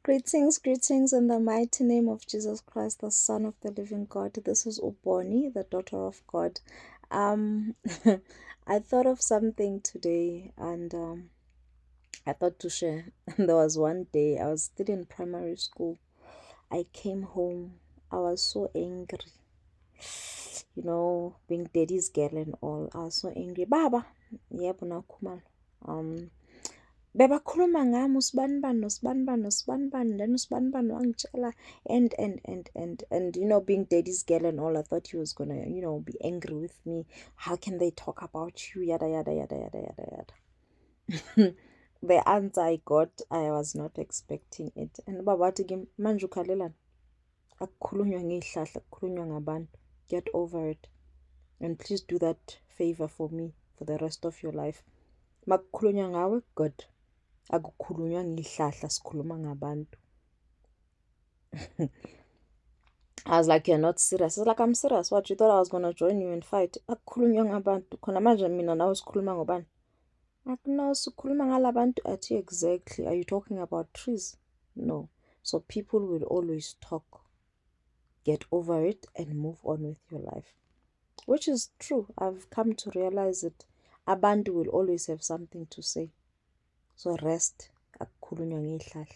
Greetings in the mighty name of Jesus Christ, the Son of the living God. This is Uboni, the daughter of God. Um, I thought of something today and I thought to share. There was one day I was still in primary school. I came home. I was so angry. Being daddy's girl and all. I was so angry. Baba, yebo nakhumalo. Bebakhuluma ngami usibanibani nosibanibani nosibanibani then usibanibani wangitshela and being daddy's girl and all, I thought he was gonna be angry with me. How can they talk about you, yada yada yada yada yada yada. The answer I got, I was not expecting it. And baba wathi kimi, manje ukhalelani, akukhulunywa ngey'hlahla, kukhulunywa ngabantu. Get over it and please do that favor for me for the rest of your life. Makukhulunywa ngawe, good. Akukhulunywa ngehlahla, sikhuluma ngabantu. I was like, you're not serious. I was like, I'm serious. What, you thought I was gonna join you and fight? Akukhulunywa ngabantu. Khona manje mina nawe sikhuluma ngobani? No, sikhuluma ngalabantu. Athi exactly. Are you talking about trees? No. So people will always talk. Get over it and move on with your life. Which is true. I've come to realize it. Abantu will always have something to say. So rest. Akukhulunywa ngehlahla.